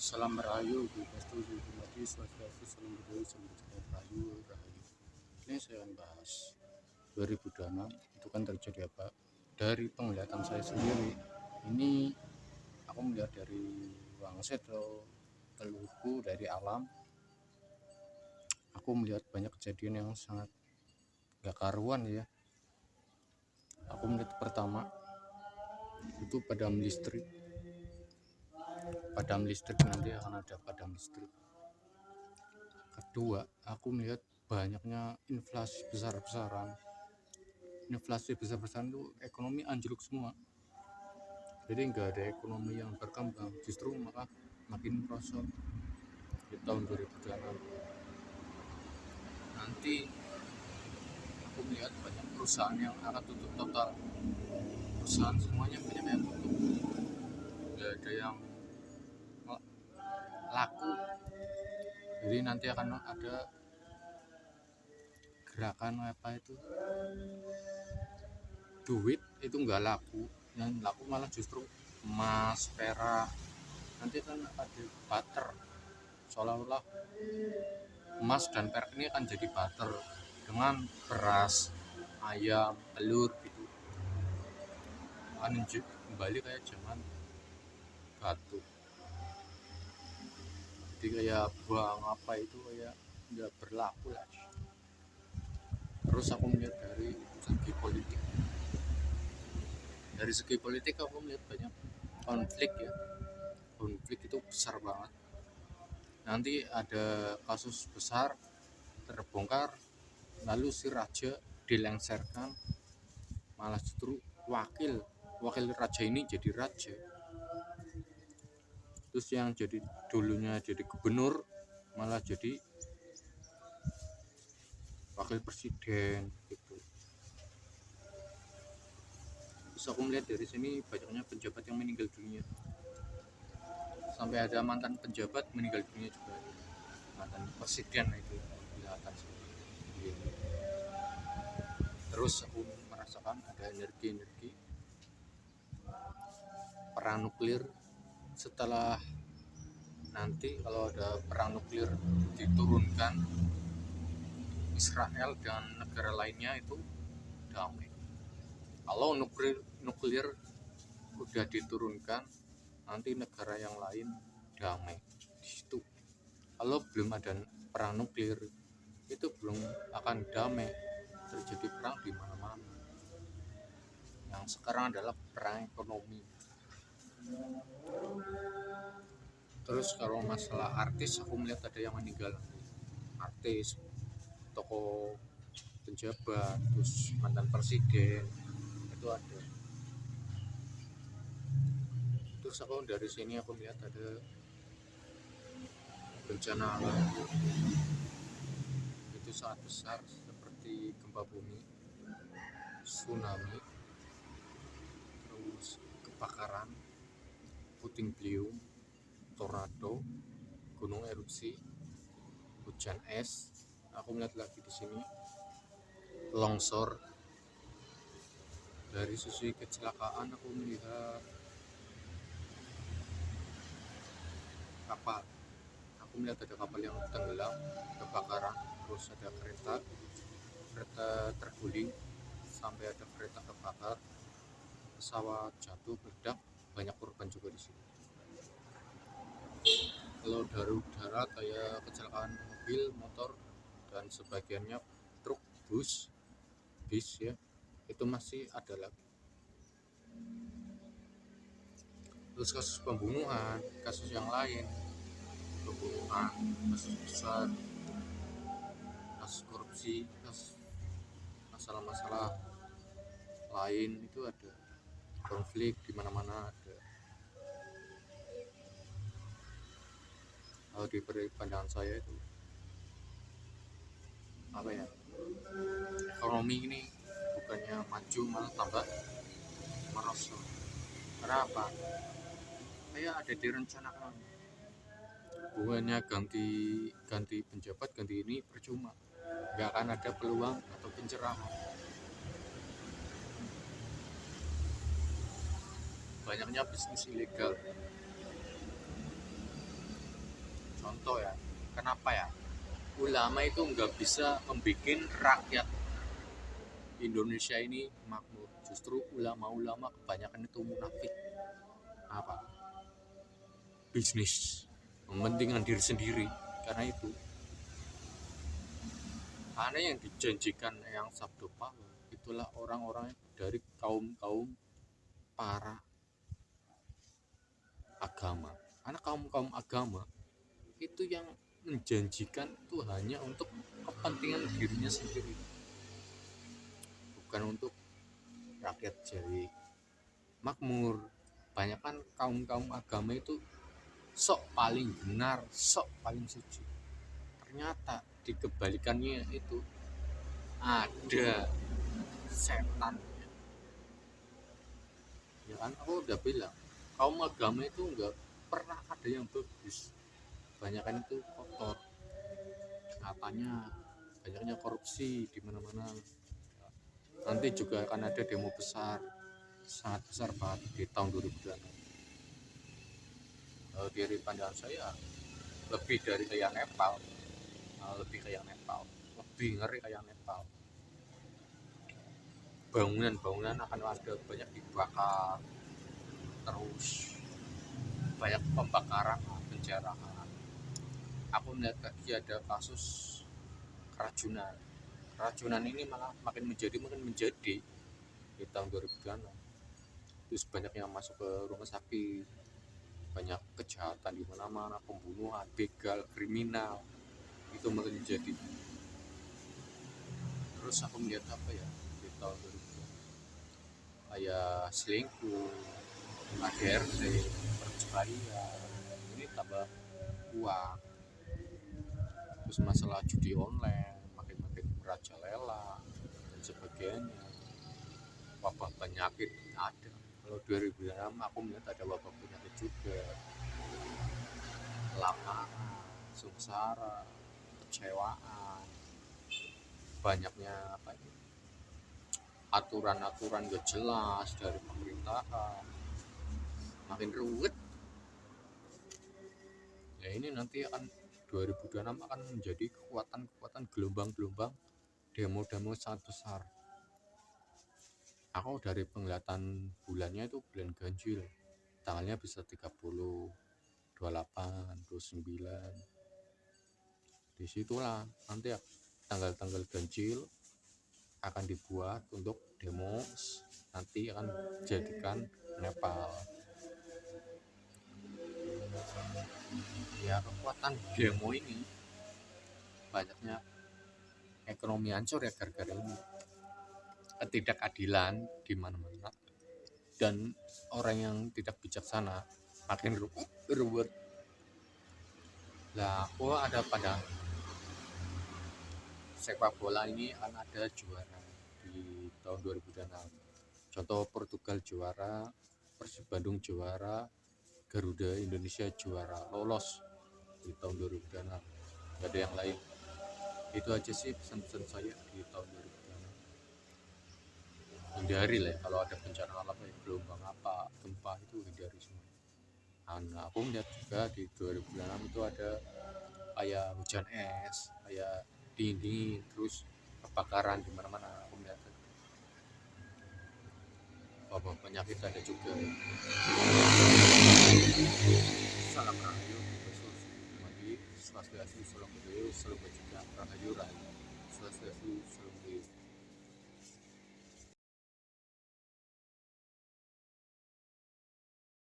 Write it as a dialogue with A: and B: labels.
A: Salam Rahayu, Bukastu, Mati, Swastiastu, Salam Budaya, Salam Budaya, Rahayu, Rahayu. Ini saya akan bahas 2006 itu kan terjadi apa? Dari penglihatan saya sendiri, ini aku melihat dari wangsit atau keluhku dari alam. Aku melihat banyak kejadian yang sangat gak karuan ya. Aku melihat pertama itu padam listrik. Padam listrik nanti akan ada padam listrik. Kedua, aku melihat banyaknya inflasi besar-besaran. Inflasi besar-besaran itu ekonomi anjlok semua. Jadi nggak ada ekonomi yang berkembang, justru malah makin merosot di tahun 2006. Nanti aku melihat banyak perusahaan yang akan tutup total. Perusahaan semuanya banyak yang tutup. Nggak ada yang laku. Jadi nanti akan ada gerakan apa itu, duit itu nggak laku, yang laku malah justru emas, perak. Nanti kan ada barter, seolah-olah emas dan perak ini akan jadi barter dengan beras, ayam, telur gitu. Akan kembali kayak zaman batu. Jadi kayak bank apa itu kayak nggak berlaku lagi. Terus aku melihat dari segi politik. Dari segi politik aku melihat banyak konflik ya. Konflik itu besar banget. Nanti ada kasus besar terbongkar, lalu si raja dilengsarkan, malah justru wakil raja ini jadi raja. Terus yang jadi dulunya jadi gubernur malah jadi wakil presiden gitu. Terus aku melihat dari sini banyaknya pejabat yang meninggal dunia. Sampai ada mantan pejabat meninggal dunia juga, mantan presiden itu kelihatan seperti itu. Terus aku merasakan ada energi perang nuklir. Setelah nanti kalau ada perang nuklir diturunkan, Israel dan negara lainnya itu damai. Kalau nuklir udah diturunkan, nanti negara yang lain damai di situ. Kalau belum ada perang nuklir, itu belum akan damai, terjadi perang di mana-mana. Yang sekarang adalah perang ekonomi. Terus kalau masalah artis, aku melihat ada yang meninggal, artis, tokoh penjabat, terus mantan presiden itu ada. Terus aku dari sini aku melihat ada bencana alam itu sangat besar seperti gempa bumi, tsunami, terus kebakaran, puting beliung, tornado, gunung erupsi, hujan es. Aku melihat lagi di sini longsor. Dari sisi kecelakaan aku melihat kapal. Aku melihat ada kapal yang tenggelam, kebakaran, terus ada kereta terguling, sampai ada kereta terbakar, pesawat jatuh meledak, banyak korban juga di sini. Kalau dari udara kayak kecelakaan mobil, motor, dan sebagiannya truk, bis ya, itu masih ada lagi. Terus kasus pembunuhan, kasus yang lain, pembunuhan, kasus besar, kasus korupsi, kasus masalah-masalah lain itu ada, konflik di mana-mana ada. Kalau di pandangan saya itu apa ya, ekonomi ini bukannya maju malah tambah merosot. Karena apa? Kayak ada direncanakan, bukannya ganti penjabat, ganti ini percuma, nggak akan ada peluang atau pencerahan. Banyaknya bisnis ilegal, Contoh ya, kenapa ya ulama itu nggak bisa membuat rakyat Indonesia ini makmur? Justru ulama-ulama kebanyakan itu munafik. Apa? Bisnis, mementingkan diri sendiri. Karena yang dijanjikan yang sabdo pahala itulah orang-orang dari kaum para agama. Karena kaum agama itu yang menjanjikan itu hanya untuk kepentingan dirinya sendiri, bukan untuk rakyat jadi makmur. Banyak kan kaum agama itu sok paling benar, sok paling suci. Ternyata di kebalikannya itu ada setan. Ya kan aku udah bilang, kaum agama itu nggak pernah ada yang bagus, kebanyakan itu kotor. Katanya banyaknya korupsi di mana-mana. Nanti juga akan ada demo besar, sangat besar banget di tahun 2026. Dari pandangan saya lebih dari kayak Nepal, lebih ngeri kayak Nepal. Bangunan akan ada banyak dibakar, terus banyak pembakaran, penjarahan. Aku melihat lagi ada kasus keracunan ini malah makin menjadi di tahun 2026. Terus banyak yang masuk ke rumah sakit, banyak kejahatan di mana-mana, pembunuhan, begal, kriminal, itu makin menjadi. Terus aku melihat apa ya di tahun 2026, kayak selingkuh, ADRT, perceraian, ini tambah uang. Terus masalah judi online makin merajalela dan sebagainya. Wabah penyakit ada. Kalau 2006 aku melihat ada wabah penyakit juga, kelaparan, sengsara, kecewaan, banyaknya aturan-aturan gak jelas dari pemerintahan, makin ruwet. Ya ini nanti akan 2026 akan menjadi kekuatan gelombang demo sangat besar. Aku dari penglihatan bulannya itu bulan ganjil, tanggalnya bisa 30, 28, 29. Disitulah nanti tanggal-tanggal ganjil akan dibuat untuk demo, nanti akan jadikan Nepal. Ya kekuatan demo ini banyaknya ekonomi hancur ya gara-gara ini, ketidakadilan di mana-mana, dan orang yang tidak bijaksana makin ruwet. Lah aku ada pada sepak bola ini akan ada juara di tahun 2006. Contoh Portugal juara, Persib Bandung juara, Garuda Indonesia juara, lolos di tahun 2006. Gak ada yang lain. Itu aja sih pesan-pesan saya di tahun 2006. Hindari lah ya, kalau ada bencana alam, gelombang apa, gempa, itu hindari semua. Nah, aku melihat juga di 2006 itu ada kayak hujan es, kayak dingin, terus kebakaran di mana-mana. Aku melihat wabah penyakit ada juga. Salam Rahayu, Swastiastu, Salam Budaya, Salam Bajuka, Rahayu, Swastiastu,